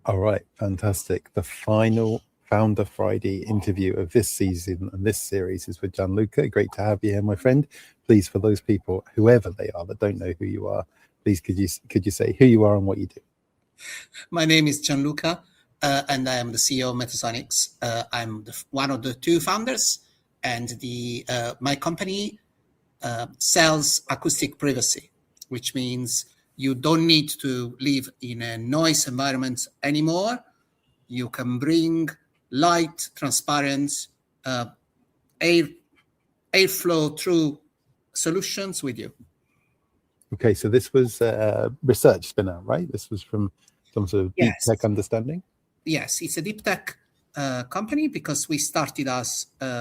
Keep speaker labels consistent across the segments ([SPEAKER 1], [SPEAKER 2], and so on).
[SPEAKER 1] All right, fantastic. The final Founder Friday interview of this season and this series is with Gianluca. Great to have you here, my friend. Please, for those people, whoever they are, that don't know who you are, please could you say who you are and what you do?
[SPEAKER 2] My name is Gianluca, and I am the CEO of Metasonixx. I'm one of the two founders, and my company sells acoustic privacy, which means you don't need to live in a noise environment anymore. You can bring light, transparent airflow through solutions with you.
[SPEAKER 1] Okay, so this was research spin out, right? This was from some sort of deep tech understanding?
[SPEAKER 2] Yes, it's a deep tech company because we started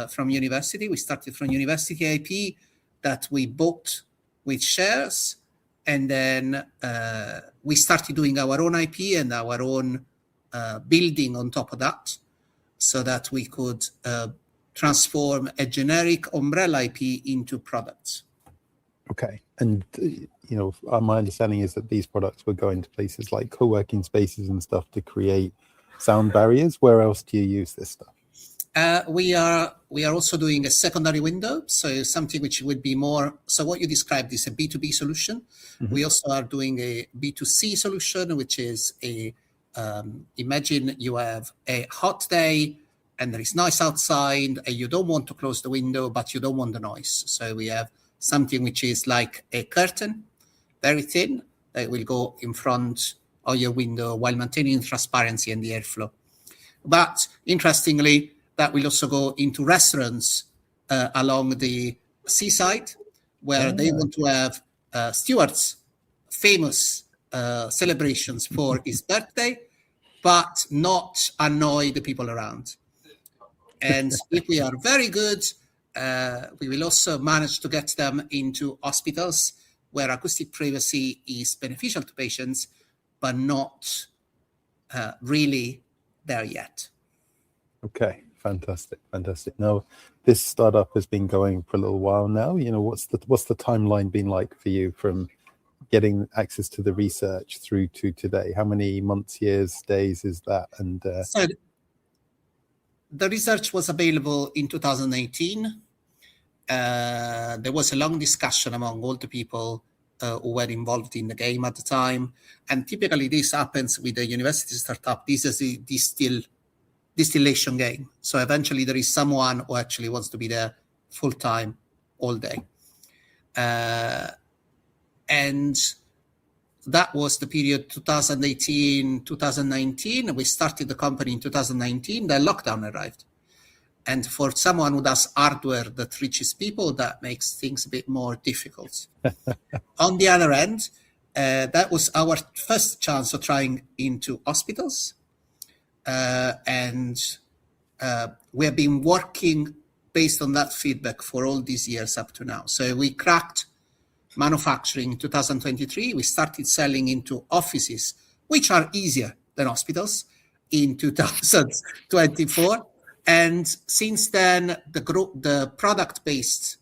[SPEAKER 2] from university. We started from university IP that we bought with shares. And then we started doing our own IP and our own building on top of that so that we could transform a generic umbrella IP into products.
[SPEAKER 1] Okay. And, my understanding is that these products were going to places like co-working spaces and stuff to create sound barriers. Where else do you use this stuff?
[SPEAKER 2] We are also doing a secondary window, so something which would be more. So what you described is a B2B solution. Mm-hmm. We also are doing a B2C solution, which is imagine you have a hot day and there is noise outside, and you don't want to close the window, but you don't want the noise. So we have something which is like a curtain, very thin, that will go in front of your window while maintaining transparency and the airflow. But interestingly, that will also go into restaurants along the seaside where they want to have Stewart's famous celebrations for his birthday, but not annoy the people around. And if we are very good, we will also manage to get them into hospitals where acoustic privacy is beneficial to patients, but not really there yet.
[SPEAKER 1] Okay, fantastic. Now, this startup has been going for a little while now. What's the timeline been like for you from getting access to the research through to today? How many months, years, days is that? And
[SPEAKER 2] so the research was available in 2018. There was a long discussion among all the people who were involved in the game at the time. And typically this happens with a university startup. This is a distillation game. So eventually there is someone who actually wants to be there full time all day. And that was the period 2018, 2019. We started the company in 2019, then lockdown arrived. And for someone who does hardware that reaches people, that makes things a bit more difficult. On the other end, that was our first chance of trying into hospitals. And we have been working based on that feedback for all these years up to now. So we cracked manufacturing in 2023. We started selling into offices, which are easier than hospitals, in 2024. And since then, the product-based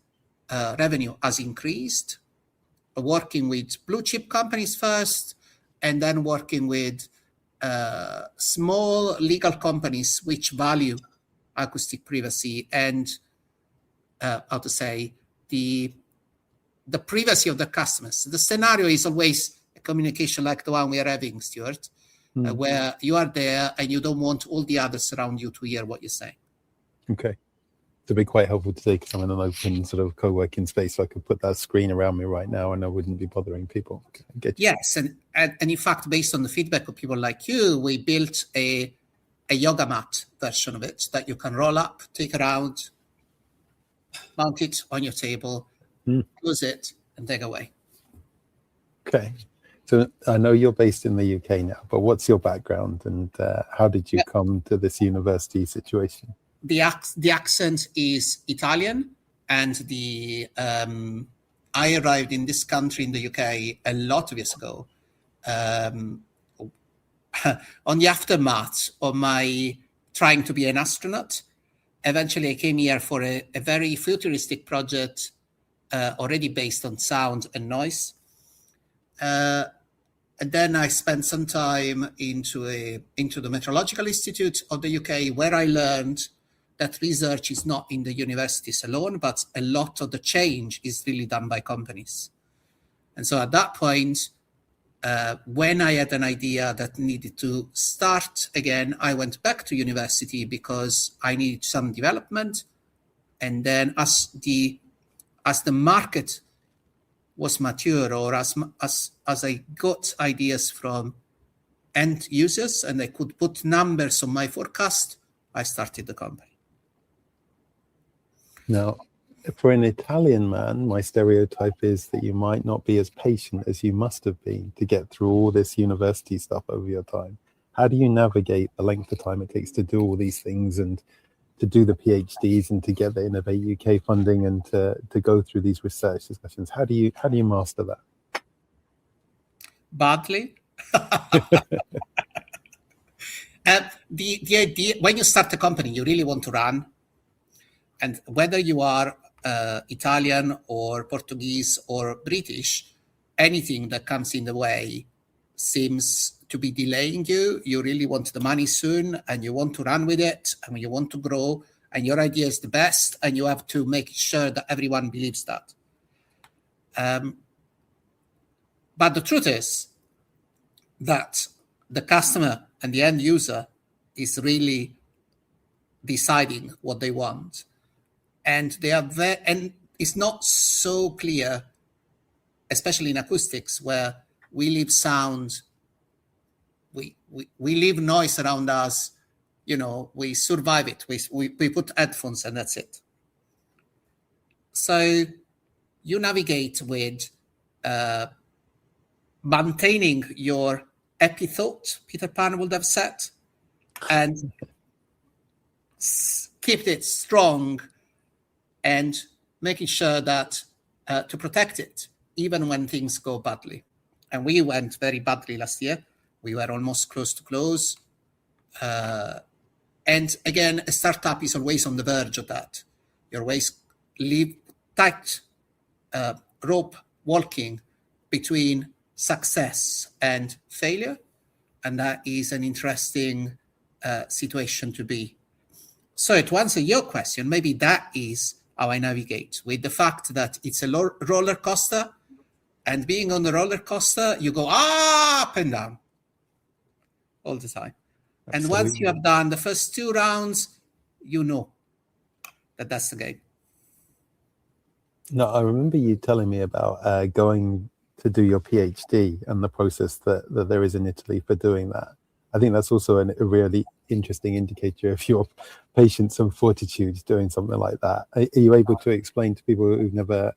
[SPEAKER 2] revenue has increased, working with blue chip companies first, and then working with small legal companies which value acoustic privacy and the privacy of the customers. The scenario is always a communication like the one we are having, Stuart, where you are there and you don't want all the others around you to hear what you say.
[SPEAKER 1] Okay. It'd be quite helpful today because I'm in an open sort of co-working space, so I could put that screen around me right now and I wouldn't be bothering people.
[SPEAKER 2] Yes, and in fact, based on the feedback of people like you, we built a yoga mat version of it that you can roll up, take around, mount it on your table, close it, and take away.
[SPEAKER 1] Okay. So I know you're based in the UK now, but what's your background and how did you come to this university situation?
[SPEAKER 2] The accent is Italian, and I arrived in this country in the UK a lot of years ago. On the aftermath of my trying to be an astronaut, eventually I came here for a very futuristic project already based on sound and noise. And then I spent some time into the Meteorological Institute of the UK, where I learned that research is not in the universities alone, but a lot of the change is really done by companies. And so at that point, when I had an idea that needed to start again, I went back to university because I needed some development. And then as the market was mature, or as I got ideas from end users and I could put numbers on my forecast, I started the company.
[SPEAKER 1] Now, for an Italian man, my stereotype is that you might not be as patient as you must have been to get through all this university stuff over your time. How do you navigate the length of time it takes to do all these things and to do the PhDs and to get the Innovate UK funding and to go through these research discussions? How do you master that?
[SPEAKER 2] Badly. The idea, when you start a company, you really want to run. And whether you are Italian or Portuguese or British, anything that comes in the way seems to be delaying you. You really want the money soon, and you want to run with it, and you want to grow, and your idea is the best, and you have to make sure that everyone believes that. But the truth is that the customer and the end user is really deciding what they want. And they are and it's not so clear, especially in acoustics, where we leave sound, we leave noise around us, we survive it. We put headphones and that's it. So you navigate with maintaining your happy thought, Peter Pan would have said, and keep it strong, and making sure that to protect it, even when things go badly. And we went very badly last year. We were almost close to close. And again, a startup is always on the verge of that. You always live tight rope walking between success and failure. And that is an interesting situation to be. So to answer your question, maybe that is how I navigate, with the fact that it's a roller coaster, and being on the roller coaster, you go up and down all the time. Absolutely. And once you have done the first 2 rounds, you know that that's the game.
[SPEAKER 1] No, I remember you telling me about going to do your PhD and the process that there is in Italy for doing that. I think that's also a really interesting indicator of your patience and fortitude doing something like that. Are you able to explain to people who've never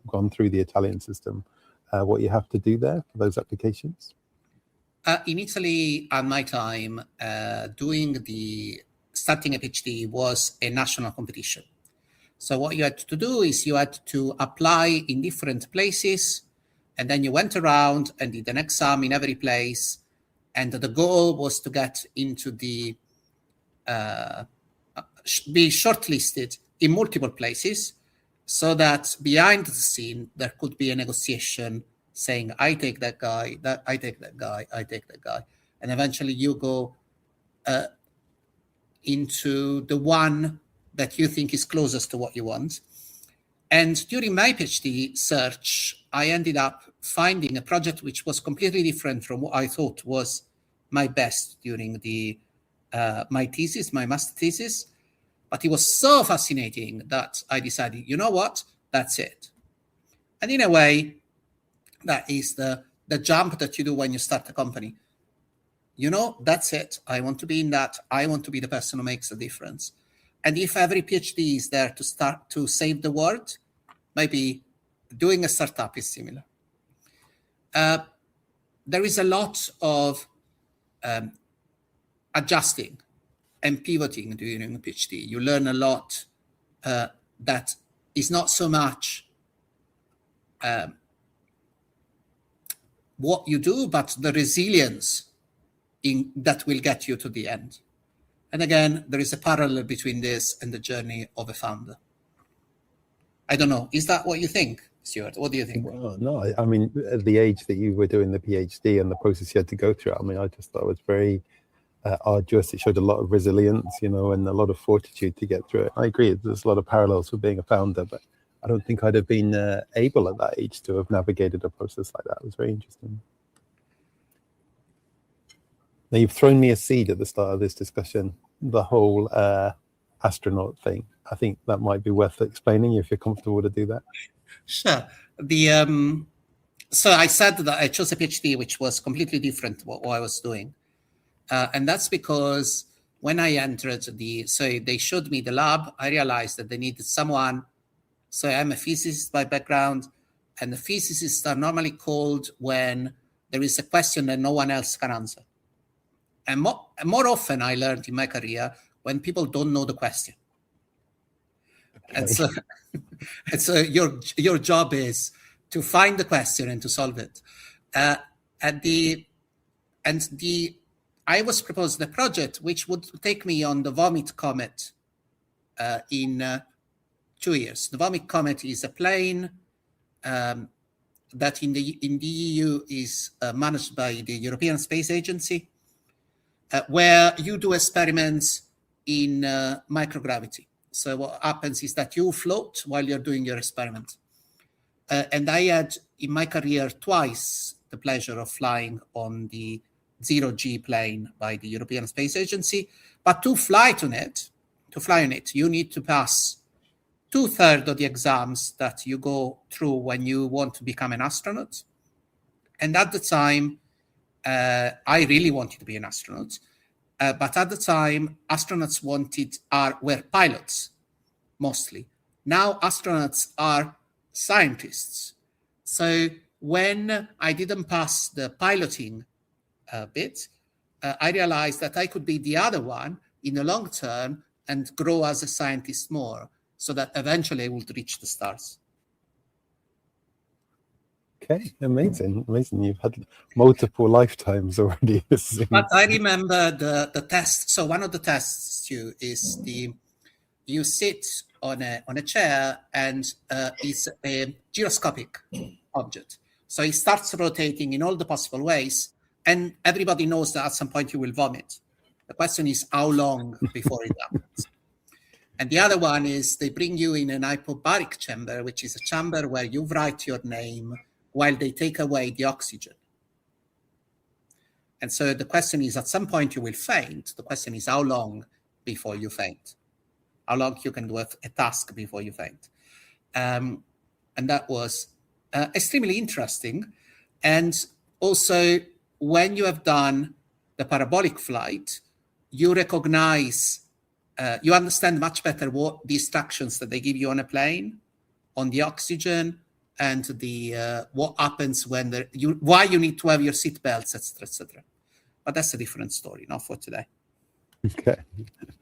[SPEAKER 1] gone through the Italian system what you have to do there for those applications?
[SPEAKER 2] In Italy, at my time, starting a PhD was a national competition. So what you had to do is you had to apply in different places, and then you went around and did an exam in every place. And the goal was to get into be shortlisted in multiple places, so that behind the scene, there could be a negotiation saying, I take that guy, I take that guy, I take that guy. And eventually you go into the one that you think is closest to what you want. And during my PhD search, I ended up finding a project which was completely different from what I thought was my best during my master thesis. But it was so fascinating that I decided, you know what, that's it. And in a way, that is the jump that you do when you start a company. That's it. I want to be in that. I want to be the person who makes a difference. And if every PhD is there to start to save the world, maybe doing a startup is similar. There is a lot of adjusting and pivoting during a PhD. You learn a lot that is not so much what you do, but the resilience that will get you to the end. And again, there is a parallel between this and the journey of a founder. I don't know. Is that what you think? Stuart? What do you think?
[SPEAKER 1] Well, no, I mean, at the age that you were doing the PhD and the process you had to go through, I mean, I just thought it was very arduous. It showed a lot of resilience, and a lot of fortitude to get through it. I agree. There's a lot of parallels with being a founder, but I don't think I'd have been able at that age to have navigated a process like that. It was very interesting. Now, you've thrown me a seed at the start of this discussion, the whole astronaut thing. I think that might be worth explaining if you're comfortable to do that.
[SPEAKER 2] Sure. So I said that I chose a PhD, which was completely different to what I was doing. And that's because when I entered so they showed me the lab, I realized that they needed someone. So I'm a physicist by background, and the physicists are normally called when there is a question that no one else can answer. And more often I learned in my career when people don't know the question. Okay. And so your job is to find the question and to solve it. I was proposed a project which would take me on the Vomit Comet in 2 years. The Vomit Comet is a plane that in the EU is managed by the European Space Agency, where you do experiments in microgravity. So what happens is that you float while you're doing your experiment. And I had in my career twice the pleasure of flying on the 0G plane by the European Space Agency. But to fly on it, you need to pass 2/3 of the exams that you go through when you want to become an astronaut. And at the time, I really wanted to be an astronaut. But at the time, astronauts were pilots, mostly. Now astronauts are scientists. So when I didn't pass the piloting bit, I realized that I could be the other one in the long term and grow as a scientist more, so that eventually I would reach the stars.
[SPEAKER 1] Okay, amazing. You've had multiple lifetimes already.
[SPEAKER 2] But I remember the test. So one of the tests is you sit on a chair and it's a gyroscopic object. So it starts rotating in all the possible ways, and everybody knows that at some point you will vomit. The question is how long before it happens. And the other one is they bring you in an hypobaric chamber, which is a chamber where you write your name while they take away the oxygen. And so the question is, at some point you will faint. The question is how long before you faint, how long you can do a task before you faint. And that was extremely interesting. And also, when you have done the parabolic flight, you recognize, you understand much better what the instructions that they give you on a plane, on the oxygen, and the what happens when why you need to have your seatbelts, etc., etc. But that's a different story, not for today.
[SPEAKER 1] Okay,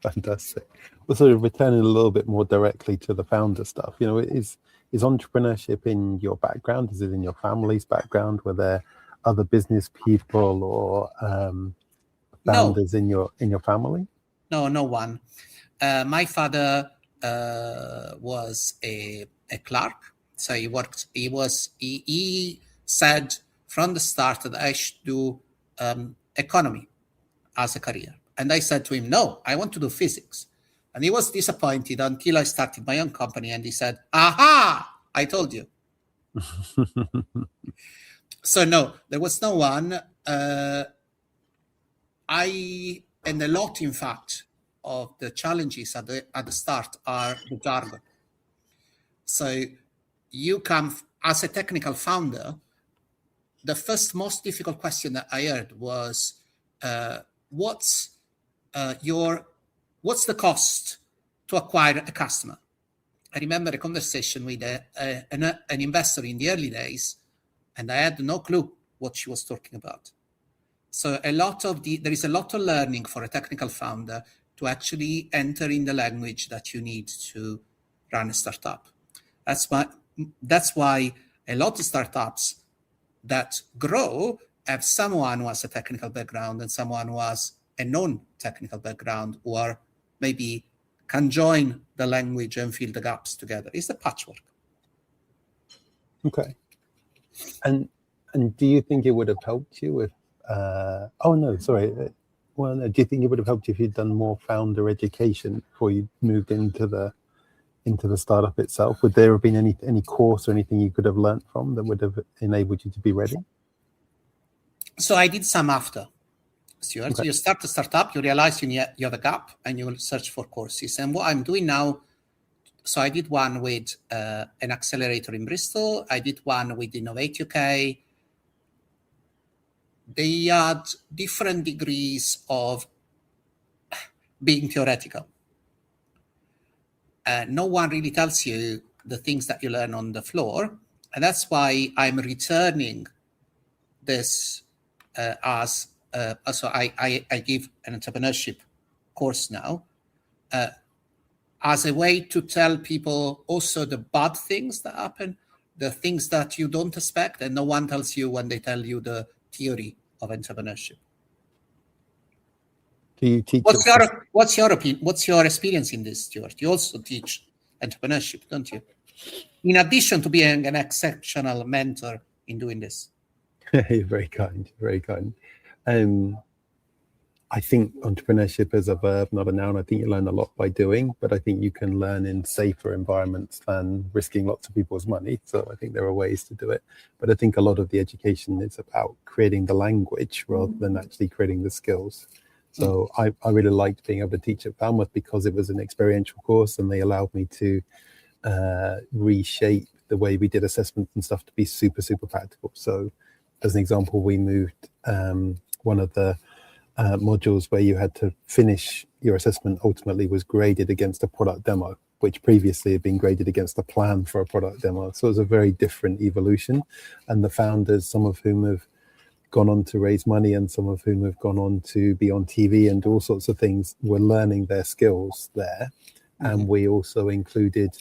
[SPEAKER 1] fantastic. Well, sort of returning a little bit more directly to the founder stuff, is entrepreneurship in your background? Is it in your family's background? Were there other business people or founders in your family?
[SPEAKER 2] No, no one. My father was a clerk, so he said from the start that I should do economy as a career. And I said to him, no, I want to do physics. And he was disappointed until I started my own company. And he said, aha, I told you. So no, there was no one. And a lot, in fact, of the challenges at the start are the jargon. So you come as a technical founder. The first most difficult question that I heard was, what's the cost to acquire a customer? I remember a conversation with an investor in the early days, and I had no clue what she was talking about. So there is a lot of learning for a technical founder to actually enter in the language that you need to run a startup. That's why a lot of startups that grow have someone who has a technical background and someone who has a non-technical background, who are maybe can join the language and fill the gaps together. It's a patchwork.
[SPEAKER 1] Okay. And do you think it would have helped you if oh no, sorry. Well, no, do you think it would have helped you if you'd done more founder education before you moved into the startup itself? Would there have been any course or anything you could have learned from that would have enabled you to be ready?
[SPEAKER 2] So I did some after, Stuart.
[SPEAKER 1] Okay.
[SPEAKER 2] You start a startup, you realize you have a gap, and you will search for courses. And what I'm doing now, so I did one with an accelerator in Bristol. I did one with Innovate UK. They had different degrees of being theoretical. No one really tells you the things that you learn on the floor. And that's why I'm returning this so I give an entrepreneurship course now as a way to tell people also the bad things that happen, the things that you don't expect, and no one tells you when they tell you the theory of entrepreneurship.
[SPEAKER 1] Do you teach?
[SPEAKER 2] What's your opinion? What's your experience in this, Stuart? You also teach entrepreneurship, don't you? In addition to being an exceptional mentor in doing this.
[SPEAKER 1] Very kind, very kind. I think entrepreneurship is a verb, not a noun. I think you learn a lot by doing, but I think you can learn in safer environments than risking lots of people's money. So I think there are ways to do it. But I think a lot of the education is about creating the language rather than actually creating the skills. So I really liked being able to teach at Falmouth because it was an experiential course and they allowed me to reshape the way we did assessments and stuff to be super, super practical. So as an example, we moved one of the modules where you had to finish your assessment ultimately was graded against a product demo, which previously had been graded against a plan for a product demo. So it was a very different evolution. And the founders, some of whom have gone on to raise money and some of whom have gone on to be on TV and do all sorts of things, were learning their skills there. And we also included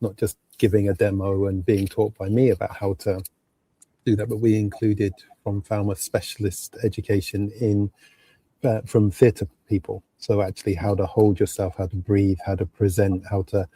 [SPEAKER 1] not just giving a demo and being taught by me about how to do that, but we included from Falmouth specialist education in from theatre people. So actually how to hold yourself, how to breathe, how to present, how to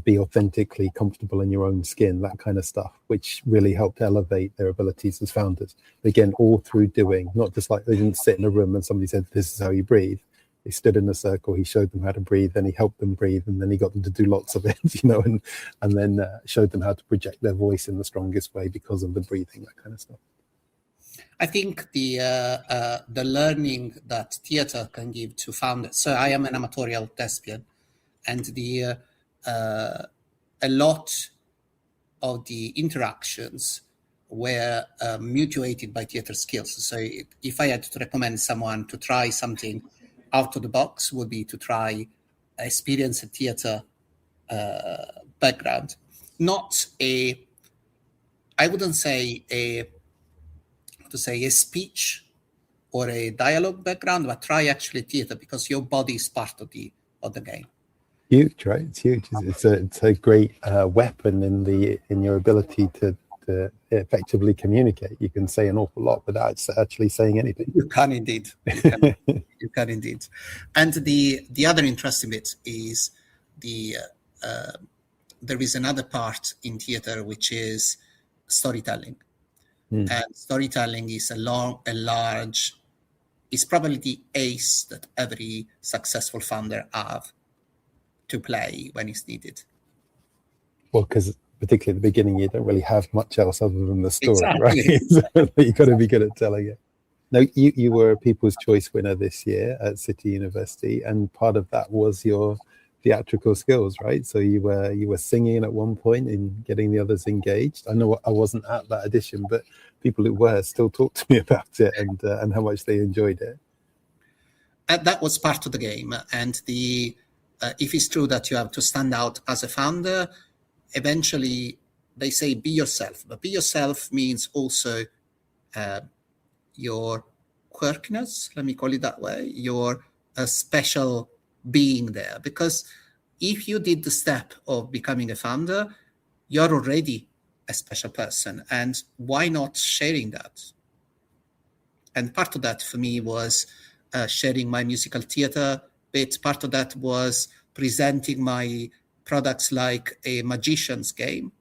[SPEAKER 1] be authentically comfortable in your own skin, that kind of stuff, which really helped elevate their abilities as founders. Again, all through doing, not just like they didn't sit in a room and somebody said, this is how you breathe. They stood in a circle, he showed them how to breathe, then he helped them breathe, and then he got them to do lots of it, and then showed them how to project their voice in the strongest way because of the breathing, that kind of stuff.
[SPEAKER 2] I think the learning that theatre can give to founders. So I am an amatorial thespian, and a lot of the interactions were mutuated by theatre skills. So if I had to recommend someone to try something out of the box, would be to try experience a theatre background, not I wouldn't say a speech or a dialogue background, but try actually theatre, because your body is part of the game.
[SPEAKER 1] Huge, right? It's huge. It's a great weapon in your ability to effectively communicate. You can say an awful lot without actually saying anything.
[SPEAKER 2] You can indeed. You can indeed. And the other interesting bit is there is another part in theatre which is storytelling. And storytelling is is probably the ace that every successful founder have to play when it's needed.
[SPEAKER 1] Well, because particularly at the beginning, you don't really have much else other than the story,
[SPEAKER 2] Exactly.
[SPEAKER 1] right? So you've got to be good at telling it. Now, you were a People's Choice winner this year at City University, and part of that was your theatrical skills, right? So you were singing at one point and getting the others engaged. I know I wasn't at that edition, but people who were still talked to me about it and how much they enjoyed it.
[SPEAKER 2] That was part of the game. And if it's true that you have to stand out as a founder, eventually they say be yourself. But be yourself means also your quirkiness, let me call it that way, your special being there. Because if you did the step of becoming a founder, you're already a special person. And why not sharing that? And part of that for me was sharing my musical theater bit. Part of that was presenting my products like a magician's game.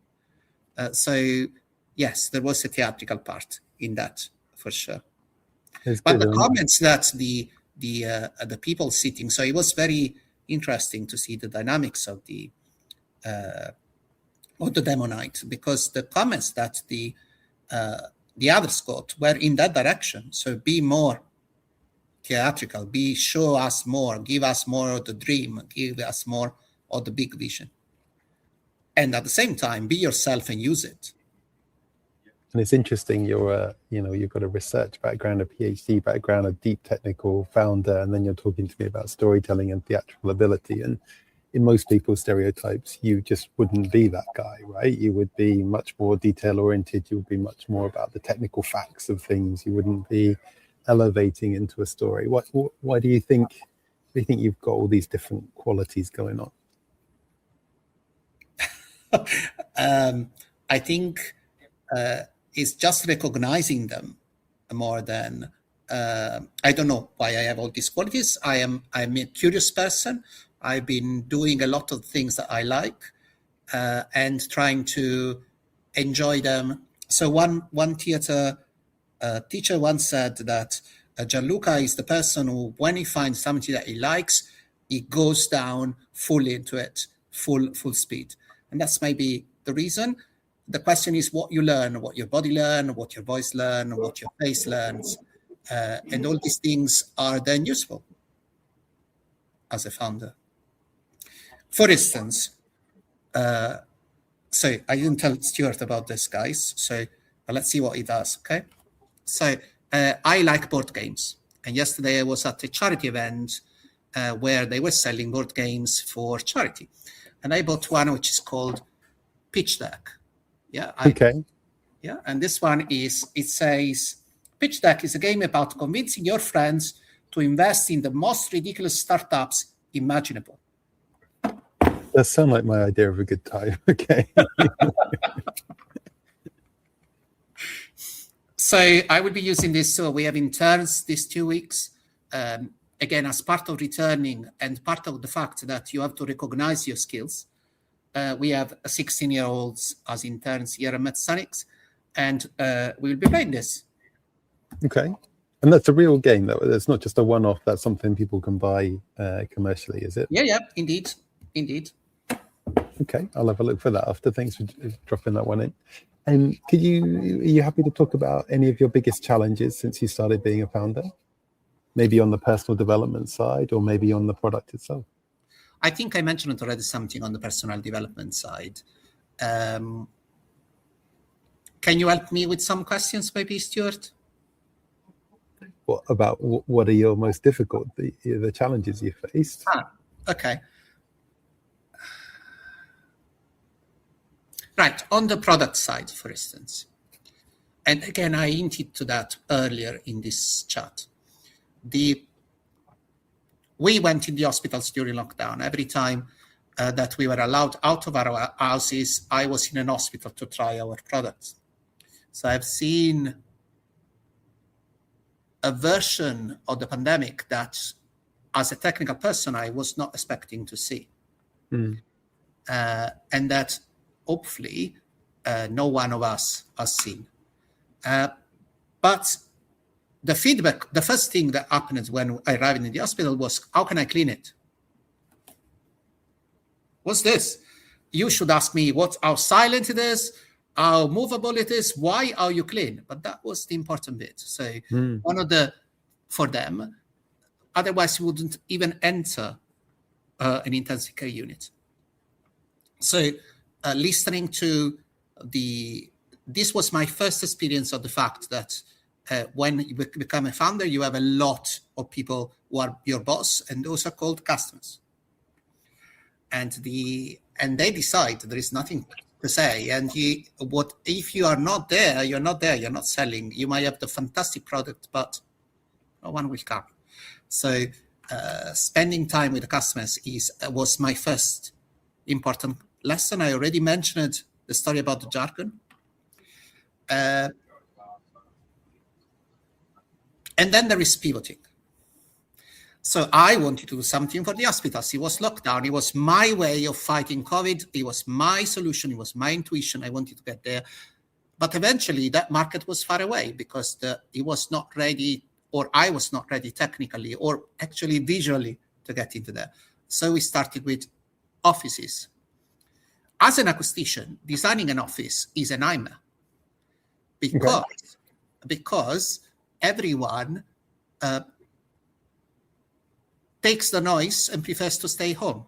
[SPEAKER 2] So yes, there was a theatrical part in that for sure.
[SPEAKER 1] It's
[SPEAKER 2] But
[SPEAKER 1] good.
[SPEAKER 2] the comments that the people sitting, so it was very interesting to see the dynamics of the demo night, because the comments that the others got were in that direction. So be more theatrical, show us more, give us more of the dream, give us more of the big vision. And at the same time, be yourself and use it.
[SPEAKER 1] And it's interesting, you've got a research background, a PhD background, a deep technical founder, and then you're talking to me about storytelling and theatrical ability. And in most people's stereotypes, you just wouldn't be that guy, right? You would be much more detail oriented. You would be much more about the technical facts of things. You wouldn't be elevating into a story. Why do you think you've got all these different qualities going on?
[SPEAKER 2] I think it's just recognizing them more than I don't know why I have all these qualities. I'm a curious person. I've been doing a lot of things that I like and trying to enjoy them. So one theater teacher once said that Gianluca is the person who, when he finds something that he likes, he goes down fully into it, full speed. And that's maybe the reason. The question is what you learn, what your body learns, what your voice learns, what your face learns. And all these things are then useful as a founder. For instance, so I didn't tell Stuart about this, guys. So let's see what he does, okay? So I like board games. And yesterday I was at a charity event where they were selling board games for charity. And I bought one which is called Pitch Deck. Yeah.
[SPEAKER 1] Okay.
[SPEAKER 2] Yeah. And this one it says, Pitch Deck is a game about convincing your friends to invest in the most ridiculous startups imaginable.
[SPEAKER 1] That sounds like my idea of a good time. Okay.
[SPEAKER 2] So I will be using this. So we have interns these 2 weeks. Again, as part of returning and part of the fact that you have to recognize your skills. We have 16-year-olds as interns here at Metasonixx, and we will be playing this. Okay.
[SPEAKER 1] And that's a real game, though. It's not just a one-off. That's something people can buy commercially, is it?
[SPEAKER 2] Yeah, indeed.
[SPEAKER 1] Okay, I'll have a look for that after. Thanks for dropping that one in. And are you happy to talk about any of your biggest challenges since you started being a founder? Maybe on the personal development side, or maybe on the product itself?
[SPEAKER 2] I think I mentioned already something on the personal development side. Can you help me with some questions, maybe, Stuart?
[SPEAKER 1] What are your most difficult, the challenges you faced?
[SPEAKER 2] Okay. Right, on the product side, for instance. And again, I hinted to that earlier in this chat. We went in the hospitals during lockdown. Every time that we were allowed out of our houses, I was in an hospital to try our products. So I've seen a version of the pandemic that, as a technical person, I was not expecting to see. And that, hopefully, no one of us has seen. But the feedback, the first thing that happened when I arrived in the hospital was, how can I clean it? What's this? You should ask me how silent it is, how movable it is, why are you clean? But that was the important bit. So for them, otherwise you wouldn't even enter an intensive care unit. So listening to this was my first experience of the fact that when you become a founder, you have a lot of people who are your boss, and those are called customers. And they decide there is nothing to say. And if you are not there, you're not there. You're not selling. You might have the fantastic product, but no one will come. So spending time with the customers was my first important lesson. I already mentioned the story about the jargon. And then there is pivoting. So I wanted to do something for the hospitals. It was lockdown. It was my way of fighting COVID. It was my solution. It was my intuition. I wanted to get there. But eventually that market was far away because it was not ready, or I was not ready technically or actually visually to get into that. So we started with offices. As an acoustician, designing an office is a nightmare because everyone takes the noise and prefers to stay home.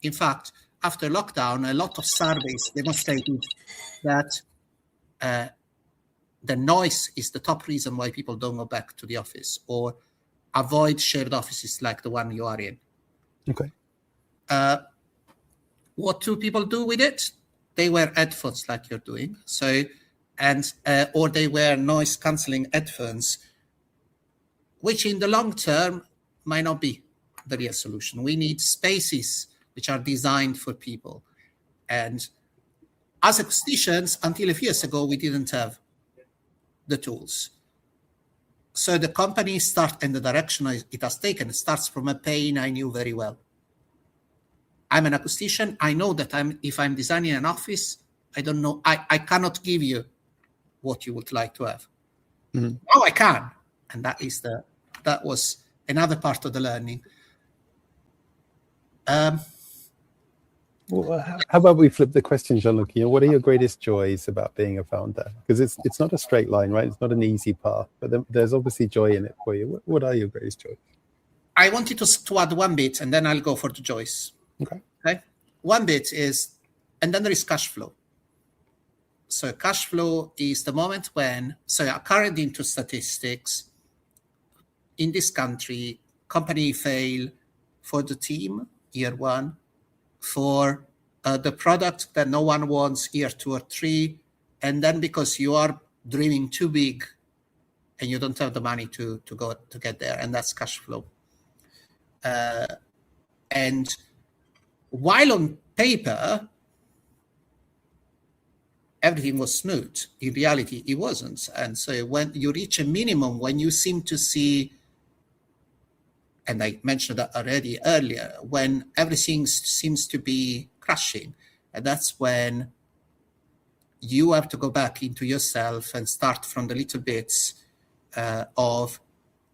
[SPEAKER 2] In fact, after lockdown, a lot of surveys demonstrated that the noise is the top reason why people don't go back to the office or avoid shared offices like the one you are in.
[SPEAKER 1] Okay.
[SPEAKER 2] What do people do with it? They wear headphones like you're doing. Or they wear noise cancelling headphones, which in the long term might not be the real solution. We need spaces which are designed for people. And as acousticians, until a few years ago, we didn't have the tools. So the company and the direction it has taken starts from a pain I knew very well. I'm an acoustician. I know that if I'm designing an office, I don't know, I cannot give you what you would like to have. Mm-hmm. Now I can. And that was another part of the learning.
[SPEAKER 1] Well, how about we flip the question, Gianluca? What are your greatest joys about being a founder? Because it's not a straight line, right? It's not an easy path, but there's obviously joy in it for you. What are your greatest joys?
[SPEAKER 2] I wanted to add one bit, and then I'll go for the joys. Okay. One bit is, and then there is cash flow. So cash flow is the moment when, according to statistics, in this country, company fail for the team, year one, for the product that no one wants, year 2 or 3, and then because you are dreaming too big and you don't have the money to get there, and that's cash flow. And while on paper everything was smooth, in reality it wasn't. And so when you reach a minimum, when you seem to see, and I mentioned that already earlier, when everything seems to be crashing, and that's when you have to go back into yourself and start from the little bits of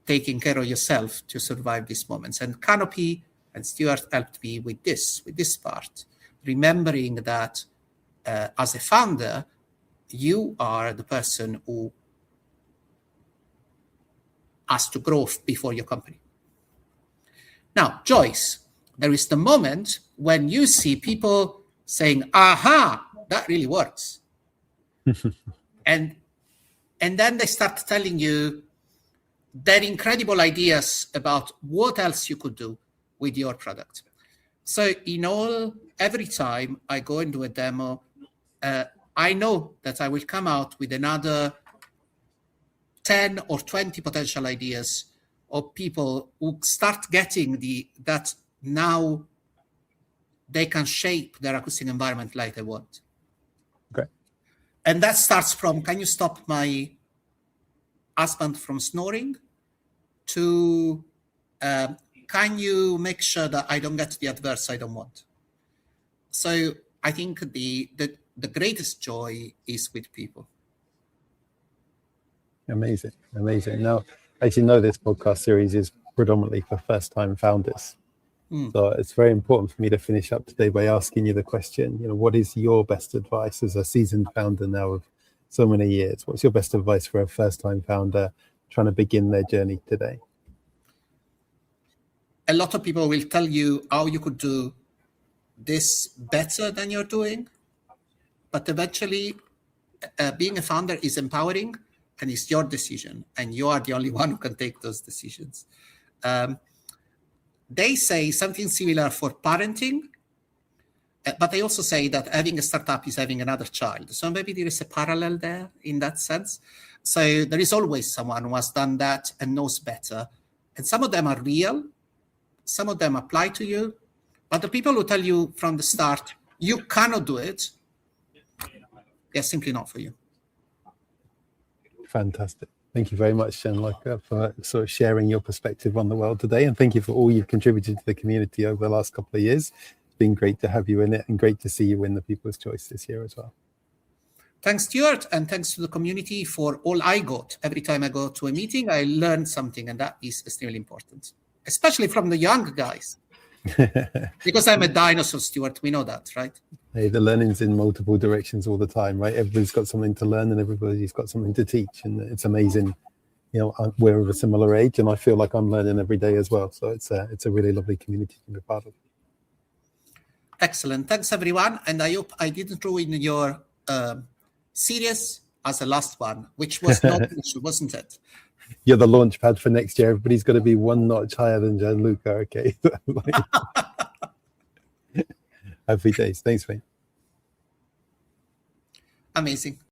[SPEAKER 2] taking care of yourself to survive these moments. And Canopy and Stuart helped me with this part, remembering that as a founder, you are the person who has to grow before your company. Now, Joyce, there is the moment when you see people saying, aha, that really works. and then they start telling you their incredible ideas about what else you could do with your product. So every time I go and do a demo, I know that I will come out with another 10 or 20 potential ideas of people who start getting that now they can shape their acoustic environment like they want.
[SPEAKER 1] Okay.
[SPEAKER 2] And that starts from, can you stop my husband from snoring, to can you make sure that I don't get the adverse I don't want? So I think the greatest joy is with people.
[SPEAKER 1] Amazing. Now, as you know, this podcast series is predominantly for first-time founders. So it's very important for me to finish up today by asking you the question, what is your best advice as a seasoned founder now of so many years? What's your best advice for a first-time founder trying to begin their journey today?
[SPEAKER 2] A lot of people will tell you how you could do this better than you're doing, but eventually being a founder is empowering, and it's your decision, and you are the only one who can take those decisions. They say something similar for parenting, but they also say that having a startup is having another child. So maybe there is a parallel there in that sense. So there is always someone who has done that and knows better. And some of them are real. Some of them apply to you. But the people who tell you from the start, you cannot do it, they're simply not for you.
[SPEAKER 1] Fantastic. Thank you very much, Gianluca, for sort of sharing your perspective on the world today. And thank you for all you've contributed to the community over the last couple of years. It's been great to have you in it, and great to see you win the People's Choice this year as well.
[SPEAKER 2] Thanks, Stuart, and thanks to the community for all I got. Every time I go to a meeting, I learn something, and that is extremely important, especially from the young guys. Because I'm a dinosaur, Stuart. We know that, right?
[SPEAKER 1] Hey, the learning's in multiple directions all the time, right? Everybody's got something to learn and everybody's got something to teach, and it's amazing. You know, we're of a similar age, and I feel like I'm learning every day as well. So it's a really lovely community to be part of.
[SPEAKER 2] Excellent. Thanks, everyone. And I hope I didn't ruin your series as the last one, which was not issue, wasn't it?
[SPEAKER 1] You're the launch pad for next year. Everybody's got to be one notch higher than Gianluca, okay? Happy days. Thanks, mate.
[SPEAKER 2] Amazing.